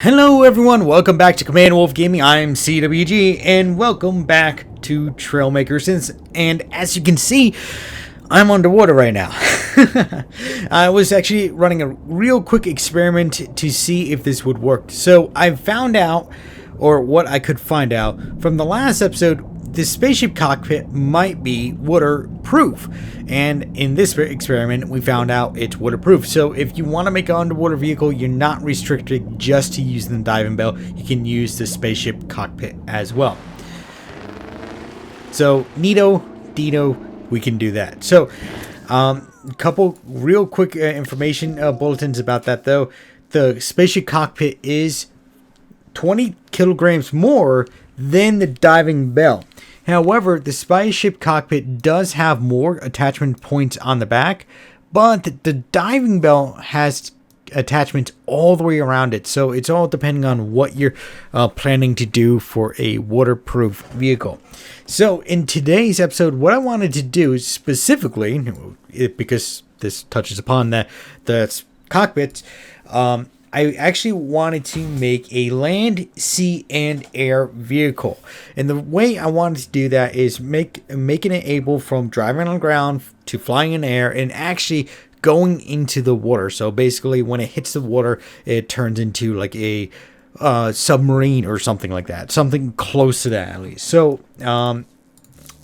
Hello everyone, welcome back to Command Wolf Gaming. I'm CWG and welcome back to Trailmakers. And as you can see, I'm underwater right now. I was actually running a real quick experiment to see if this would work. So I found out, or what I could find out from the last episode, the spaceship cockpit might be waterproof, and in this experiment we found out it's waterproof. So if you want to make an underwater vehicle, you're not restricted just to using the diving bell. You can use the spaceship cockpit as well. So neato dito, we can do that. So a couple real quick information bulletins about that though. The spaceship cockpit is 20 kilograms more than the diving bell. However, the spaceship cockpit does have more attachment points on the back, but the diving bell has attachments all the way around it. So it's all depending on what you're planning to do for a waterproof vehicle. So in today's episode, what I wanted to do is specifically, because this touches upon the cockpit, I actually wanted to make a land, sea, and air vehicle. And the way I wanted to do that is making it able from driving on the ground to flying in the air and actually going into the water. So basically when it hits the water, it turns into like a submarine or something like that. Something close to that at least. So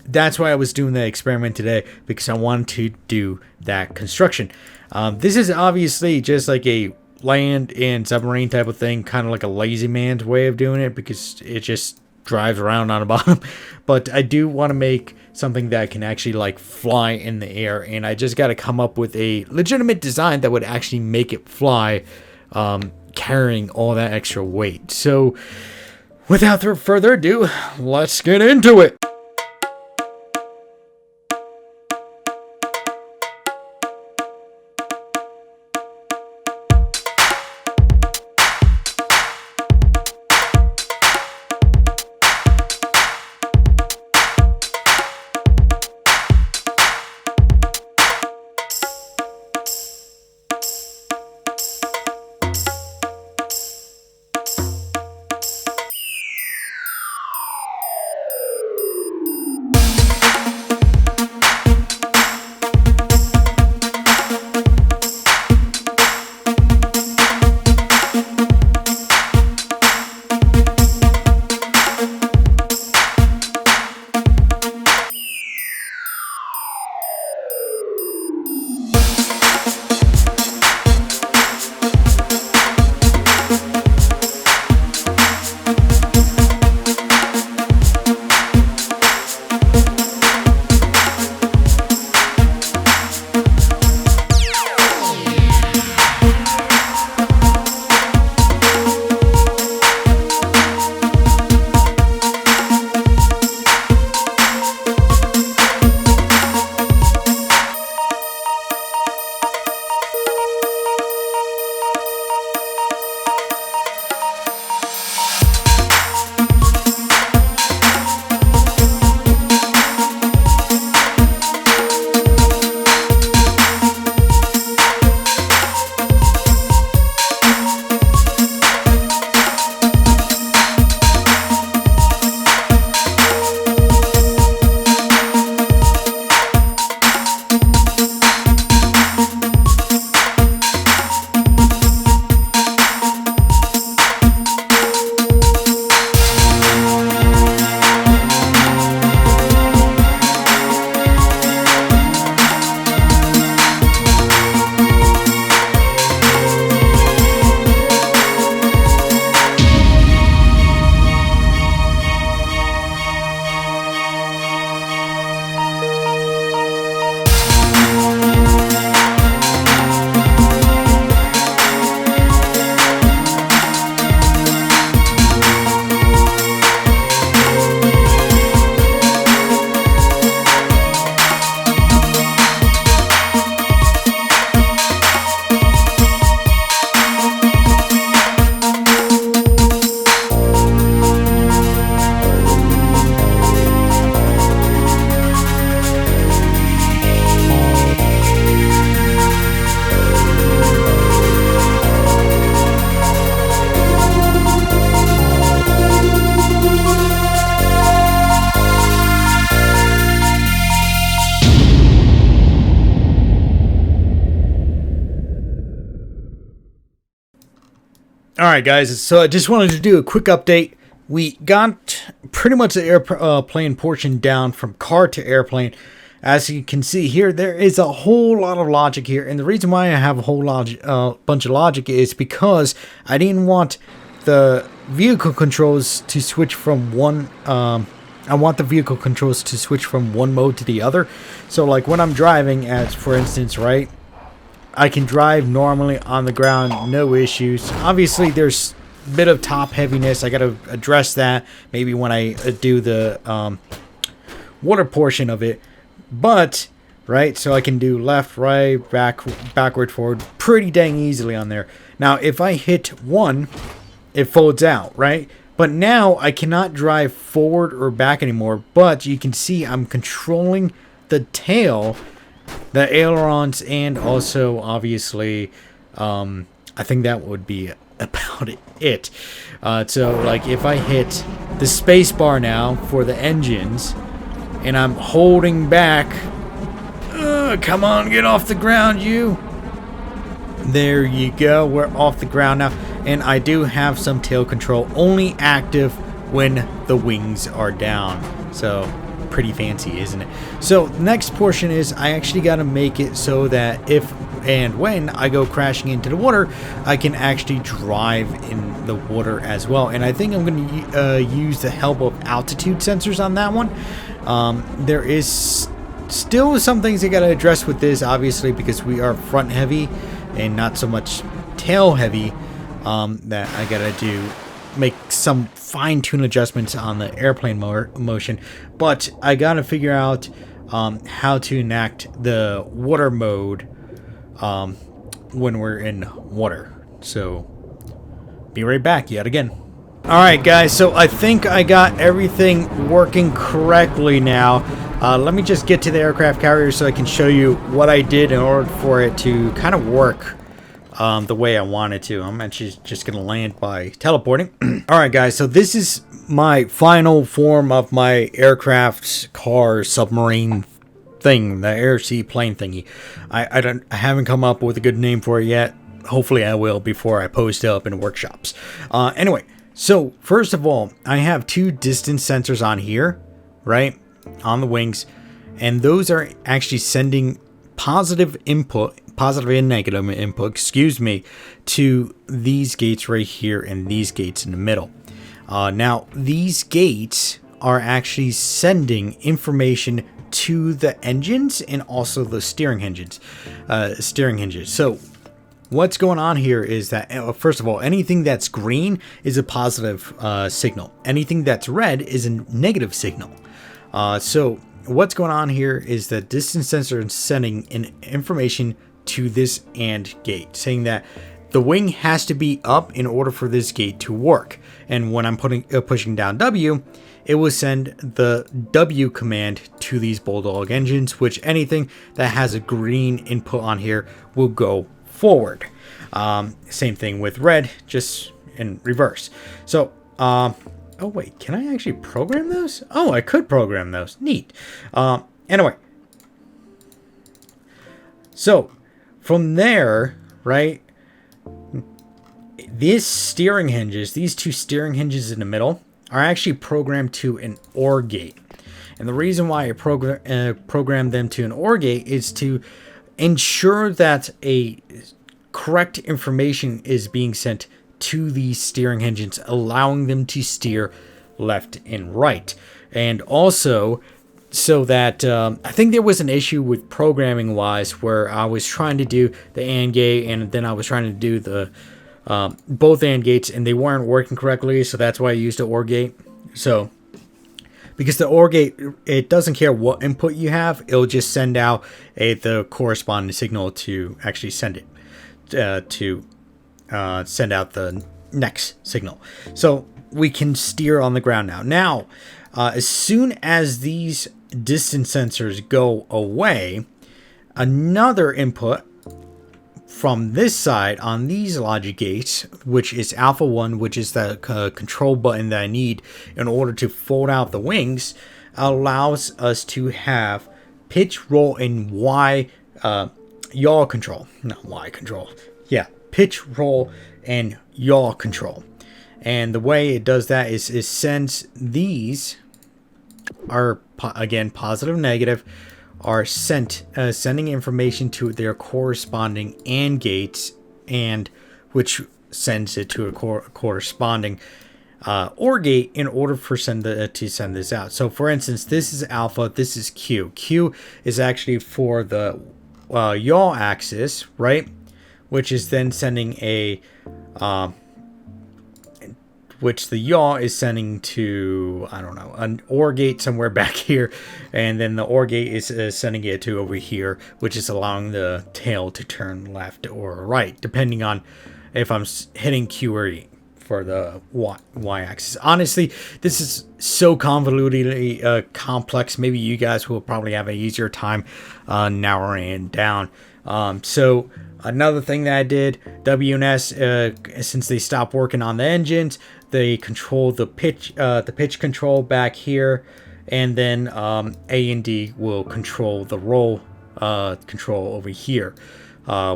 that's why I was doing the experiment today, because I wanted to do that construction. This is obviously just like a land and submarine type of thing, kind of like a lazy man's way of doing it, because it just drives around on the bottom. But I do want to make something that can actually like fly in the air, and I just got to come up with a legitimate design that would actually make it fly, carrying all that extra weight. So without further ado, let's get into it. Alright guys, so I just wanted to do a quick update. We got pretty much the airplane portion down from car to airplane. As you can see here, there is a whole lot of logic here. And the reason why I have a whole bunch of logic is because I didn't want the vehicle controls to switch from one... I want the vehicle controls to switch from one mode to the other. So like when I'm driving, as for instance, right? I can drive normally on the ground, no issues. Obviously, there's a bit of top heaviness. I got to address that maybe when I do the water portion of it. But, right, so I can do left, right, backward, forward pretty dang easily on there. Now, if I hit one, it folds out, right? But now I cannot drive forward or back anymore. But you can see I'm controlling the tail, the ailerons, and also obviously I think that would be about it. So like if I hit the space bar now for the engines and I'm holding back, come on, get off the ground, you. There you go, we're off the ground now. And I do have some tail control, only active when the wings are down. So pretty fancy, isn't it? So next portion is I actually got to make it so that if and when I go crashing into the water, I can actually drive in the water as well. And I think I'm going to use the help of altitude sensors on that one. There is still some things I got to address with this, obviously, because we are front heavy and not so much tail heavy. That I got to make some fine-tune adjustments on the airplane motion, but I gotta figure out how to enact the water mode when we're in water. So be right back yet again. Alright guys, so I think I got everything working correctly now. Let me just get to the aircraft carrier so I can show you what I did in order for it to kind of work the way I wanted to. I'm actually just going to land by teleporting. Alright guys, so this is my final form of my aircraft car submarine thing, the air sea plane thingy. I haven't come up with a good name for it yet. Hopefully I will before I post it up in workshops. Anyway, so first of all, I have two distance sensors on here, right, on the wings, and those are actually sending positive and negative input, excuse me, to these gates right here and these gates in the middle. Now, these gates are actually sending information to the engines and also the steering hinges. So, what's going on here is that, first of all, anything that's green is a positive signal. Anything that's red is a negative signal. So, what's going on here is that distance sensor is sending information to this AND gate, saying that the wing has to be up in order for this gate to work. And when I'm pushing down W, it will send the W command to these Bulldog engines, which anything that has a green input on here will go forward. Same thing with red, just in reverse. So, oh wait, can I actually program those? Oh, I could program those. Neat. Anyway. So, from there, right, these steering hinges, these two steering hinges in the middle, are actually programmed to an OR gate. And the reason why I program them to an OR gate is to ensure that a correct information is being sent to these steering hinges, allowing them to steer left and right. And also, so that I think there was an issue with programming wise where I was trying to do the AND gate and then I was trying to do the both AND gates and they weren't working correctly, so that's why I used the OR gate. So because the OR gate, it doesn't care what input you have, it'll just send out the corresponding signal to actually send it send out the next signal, so we can steer on the ground now. As soon as these distance sensors go away, another input from this side on these logic gates, which is alpha 1, which is the control button that I need in order to fold out the wings, allows us to have pitch, roll, and Y yaw control. Not Y control. Yeah, pitch, roll, and yaw control. And the way it does that is it sends these are again positive, negative, are sending information to their corresponding AND gates, and which sends it to a corresponding OR gate in order for to send this out. So for instance, this is alpha, this is Q. Q is actually for the yaw axis, right? Which is then sending a which the yaw is sending to, I don't know, an OR gate somewhere back here, and then the OR gate is sending it to over here, which is allowing the tail to turn left or right, depending on if I'm hitting Q or E for the y-axis. Honestly, this is so convolutedly complex. Maybe you guys will probably have an easier time narrowing it down. So another thing that I did, WNS, since they stopped working on the engines, they control the pitch control back here, and then A and D will control the roll control over here,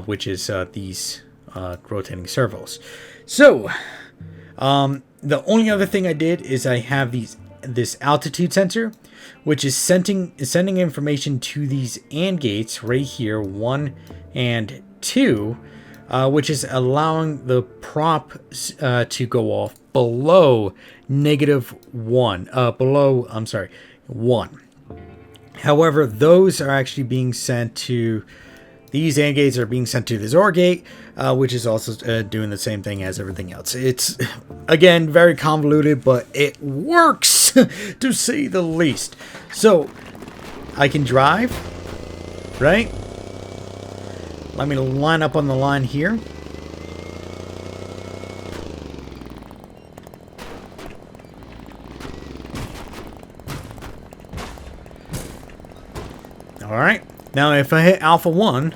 which is these rotating servos. So the only other thing I did is I have this altitude sensor, which is sending information to these AND gates right here, 1 and 2, which is allowing the prop to go off below -1. However, those are actually being sent to, these AND gates are being sent to this OR gate, which is also doing the same thing as everything else. It's, again, very convoluted, but it works, to say the least. So, I can drive, right? Let me line up on the line here. Alright, now if I hit Alpha 1,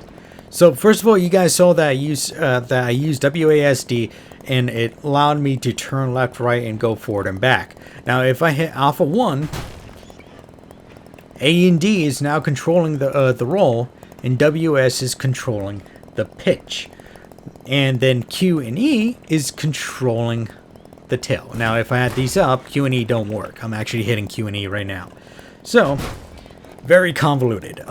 so first of all, you guys saw that I used WASD, and it allowed me to turn left, right, and go forward and back. Now if I hit Alpha 1, A and D is now controlling the roll, and WS is controlling the pitch. And then Q and E is controlling the tail. Now if I add these up, Q and E don't work. I'm actually hitting Q and E right now. So, very convoluted.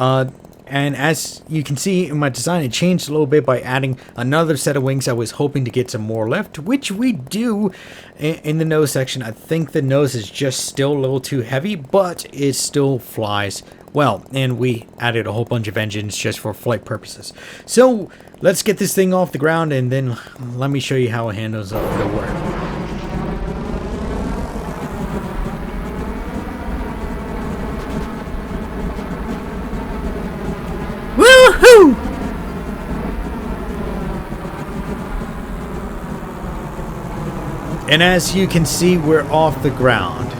And as you can see in my design, it changed a little bit by adding another set of wings. I was hoping to get some more lift, which we do in the nose section. I think the nose is just still a little too heavy, but it still flies well. And we added a whole bunch of engines just for flight purposes. So let's get this thing off the ground, and then let me show you how it handles the work. Woohoo! And as you can see, we're off the ground.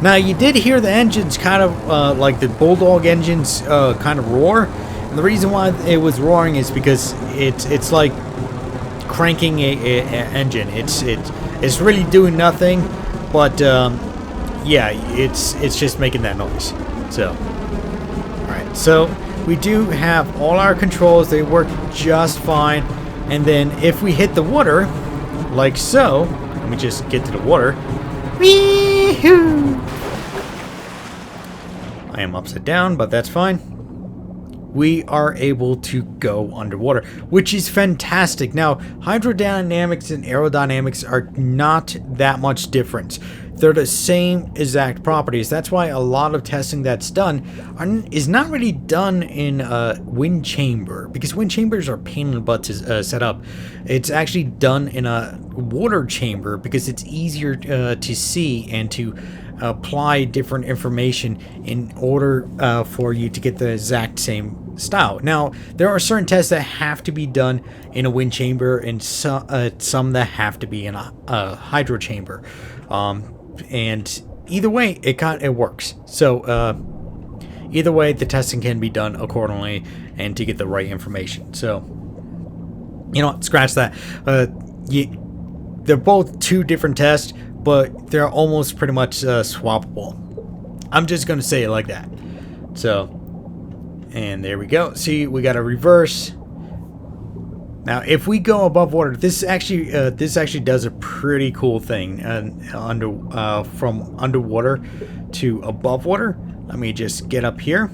Now, you did hear the engines kind of, like the Bulldog engines, kind of roar. And the reason why it was roaring is because it's like cranking a engine. It's really doing nothing, but yeah, it's just making that noise. So, all right, so we do have all our controls. They work just fine. And then if we hit the water, like so, let me just get to the water. Wee-hoo! I am upside down, but that's fine. We are able to go underwater, which is fantastic. Now, hydrodynamics and aerodynamics are not that much different. They're the same exact properties. That's why a lot of testing that's done is not really done in a wind chamber, because wind chambers are a pain in the butt to set up. It's actually done in a water chamber because it's easier to see and to apply different information in order for you to get the exact same style. Now, there are certain tests that have to be done in a wind chamber, and some that have to be in a hydro chamber. And either way, it works. So either way, the testing can be done accordingly and to get the right information. So, you know what, scratch that. They're both two different tests, but they're almost pretty much swappable. I'm just going to say it like that. So, and there we go. See, we got a reverse. Now, if we go above water, this actually does a pretty cool thing. From underwater to above water. Let me just get up here.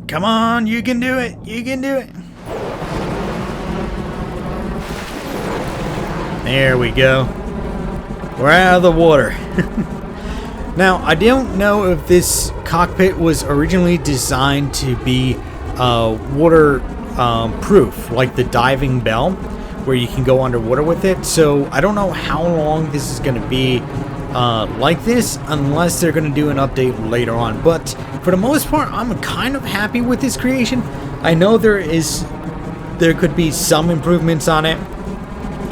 Come on, you can do it. You can do it. There we go. We're out of the water. Now, I don't know if this cockpit was originally designed to be water proof, like the diving bell, where you can go underwater with it. So I don't know how long this is going to be like this, unless they're going to do an update later on. But for the most part, I'm kind of happy with this creation. I know there could be some improvements on it.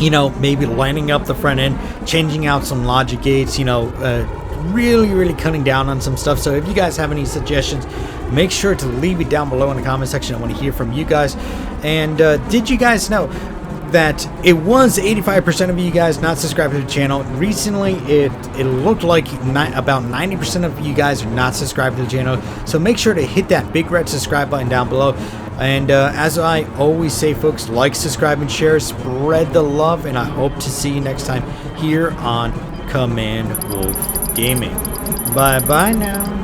You know, maybe lining up the front end, changing out some logic gates, you know, really cutting down on some stuff. So if you guys have any suggestions, make sure to leave it down below in the comment section. I want to hear from you guys. And did you guys know that it was 85% of you guys not subscribed to the channel? Recently, it looked like about 90% of you guys are not subscribed to the channel. So make sure to hit that big red subscribe button down below. And as I always say, folks, like, subscribe, and share. Spread the love, and I hope to see you next time here on Command Wolf Gaming. Bye-bye now.